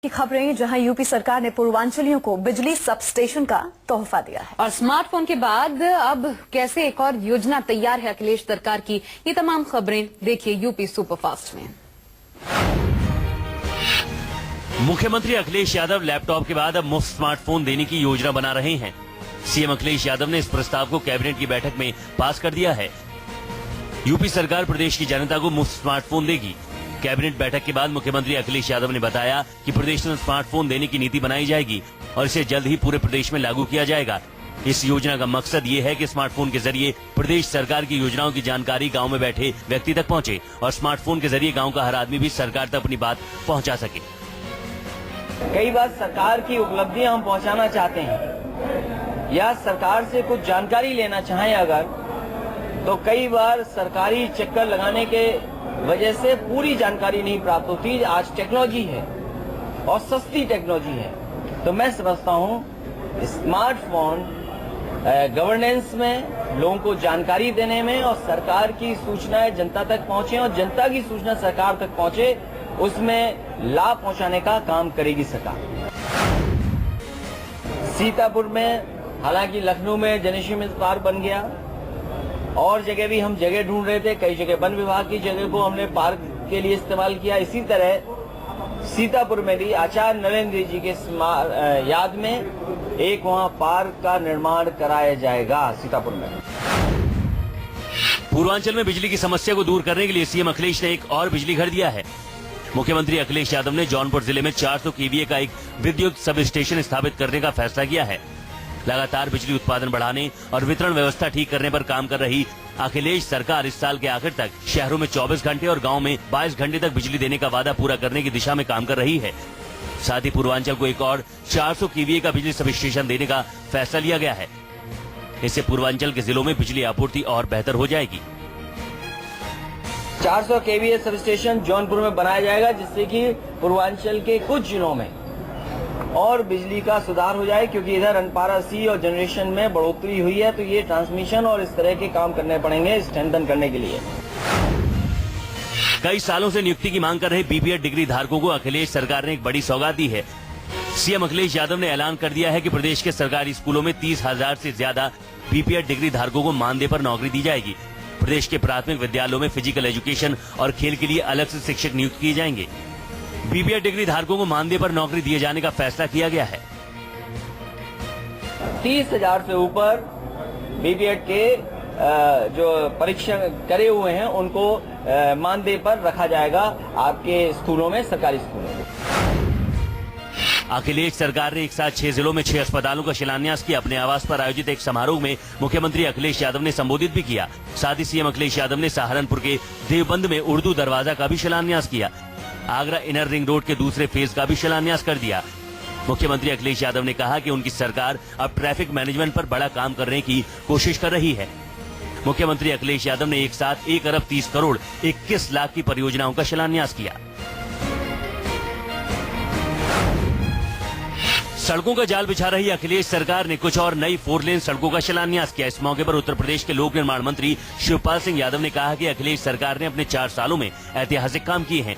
की खबरें, जहां यूपी सरकार ने पूर्वांचलियों को बिजली सब स्टेशन का तोहफा दिया है। और स्मार्टफोन के बाद अब कैसे एक और योजना तैयार है अखिलेश सरकार की, ये तमाम खबरें देखिए यूपी सुपरफास्ट में। मुख्यमंत्री अखिलेश यादव लैपटॉप के बाद अब मुफ्त स्मार्टफोन देने की योजना बना रहे हैं। सीएम अखिलेश यादव ने इस प्रस्ताव को कैबिनेट की बैठक में पास कर दिया है। यूपी सरकार प्रदेश की जनता को मुफ्त स्मार्टफोन देगी। कैबिनेट बैठक के बाद मुख्यमंत्री अखिलेश यादव ने बताया कि प्रदेश में स्मार्टफोन देने की नीति बनाई जाएगी और इसे जल्द ही पूरे प्रदेश में लागू किया जाएगा। इस योजना का मकसद ये है कि स्मार्टफोन के जरिए प्रदेश सरकार की योजनाओं की जानकारी गांव में बैठे व्यक्ति तक पहुंचे और स्मार्टफोन के जरिए गांव का हर आदमी भी सरकार तक अपनी बात पहुंचा सके। कई बार सरकार की उपलब्धियां हम पहुंचाना चाहते हैं या सरकार से कुछ जानकारी लेना चाहें अगर, तो कई बार सरकारी चक्कर लगाने के वजह से पूरी जानकारी नहीं प्राप्त होती। आज टेक्नोलॉजी है और सस्ती टेक्नोलॉजी है, तो मैं समझता हूं स्मार्टफोन गवर्नेंस में लोगों को जानकारी देने में और सरकार की सूचनाएं जनता तक पहुंचे और जनता की सूचना सरकार तक पहुंचे, उसमें लाभ पहुंचाने का काम करेगी सरकार। सीतापुर में, हालांकि लखनऊ में जनशिमत पार्क बन गया और जगह भी हम जगह ढूंढ रहे थे, कई जगह वन विभाग की जगह को हमने पार्क के लिए इस्तेमाल किया। इसी तरह सीतापुर में भी आचार्य नरेंद्र जी के याद में एक वहां पार्क का निर्माण कराया जाएगा सीतापुर में। पूर्वांचल में बिजली की समस्या को दूर करने के लिए सीएम अखिलेश ने एक और बिजली घर दिया है। मुख्यमंत्री अखिलेश यादव ने जौनपुर जिले में 400 केवीए का एक विद्युत सब स्टेशन स्थापित करने का फैसला किया है। लगातार बिजली उत्पादन बढ़ाने और वितरण व्यवस्था ठीक करने पर काम कर रही अखिलेश सरकार इस साल के आखिर तक शहरों में 24 घंटे और गांव में 22 घंटे तक बिजली देने का वादा पूरा करने की दिशा में काम कर रही है। साथ ही पूर्वांचल को एक और 400 केवीए का बिजली सब स्टेशन देने का फैसला लिया गया है। इससे पूर्वांचल के जिलों में बिजली आपूर्ति और बेहतर हो जाएगी। 400 केवीए सब स्टेशन जौनपुर में बनाया जाएगा, जिससे कि पूर्वांचल के कुछ जिलों में और बिजली का सुधार हो जाए, क्योंकि इधर अनपारा सी और जनरेशन में बढ़ोतरी हुई है, तो ये ट्रांसमिशन और इस तरह के काम करने पड़ेंगे स्ट्रेंथन करने के लिए। कई सालों से नियुक्ति की मांग कर रहे बीपीएड डिग्री धारकों को अखिलेश सरकार ने एक बड़ी सौगात दी है। सीएम अखिलेश यादव ने ऐलान कर दिया है कि प्रदेश के सरकारी स्कूलों में 30,000 से ज्यादा बीपीएड डिग्री धारकों को मानदेय पर नौकरी दी जाएगी। प्रदेश के प्राथमिक विद्यालयों में फिजिकल एजुकेशन और खेल के लिए अलग से शिक्षक नियुक्त किए जाएंगे। बीपीएड डिग्री धारकों को मानदेय पर नौकरी दिए जाने का फैसला किया गया है। 30,000 से ऊपर बीपीएड के जो परीक्षा करे हुए हैं उनको मानदेय पर रखा जाएगा आपके स्कूलों में, सरकारी स्कूलों में। अखिलेश सरकार ने एक साथ 6 जिलों में 6 अस्पतालों का शिलान्यास किया। अपने आवास पर आयोजित एक समारोह में मुख्यमंत्री अखिलेश यादव ने संबोधित भी किया। साथ ही सीएम अखिलेश यादव ने सहारनपुर के देवबंद में उर्दू दरवाजा का भी शिलान्यास किया। आगरा इनर रिंग रोड के दूसरे फेज का भी शिलान्यास कर दिया। मुख्यमंत्री अखिलेश यादव ने कहा कि उनकी सरकार अब ट्रैफिक मैनेजमेंट पर बड़ा काम करने की कोशिश कर रही है। मुख्यमंत्री अखिलेश यादव ने एक साथ 1 अरब 30 करोड़ 21 लाख की परियोजनाओं का शिलान्यास किया। सड़कों का जाल बिछा रही अखिलेश सरकार ने कुछ और नई 4 लेन सड़कों का शिलान्यास किया। इस मौके पर उत्तर प्रदेश के लोक निर्माण मंत्री शिवपाल सिंह यादव ने कहा कि अखिलेश सरकार ने अपने 4 सालों में ऐतिहासिक काम किए हैं।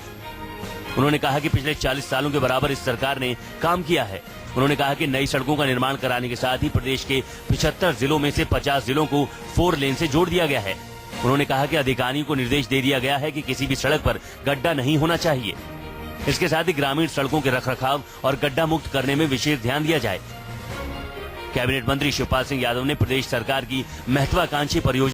उन्होंने कहा कि पिछले 40 सालों के बराबर इस सरकार ने काम किया है। उन्होंने कहा कि नई सड़कों का निर्माण कराने के साथ ही प्रदेश के 75 जिलों में से 50 जिलों को 4 लेन से जोड़ दिया गया है। उन्होंने कहा कि अधिकारियों को निर्देश दे दिया गया है कि किसी भी सड़क पर गड्ढा नहीं होना चाहिए। इसके साथ ही ग्रामीण सड़कों के रखरखाव और गड्ढा मुक्त करने में विशेष ध्यान दिया जाए। कैबिनेट मंत्री शिवपाल सिंह यादव ने प्रदेश सरकार की महत्वाकांक्षी परियोजना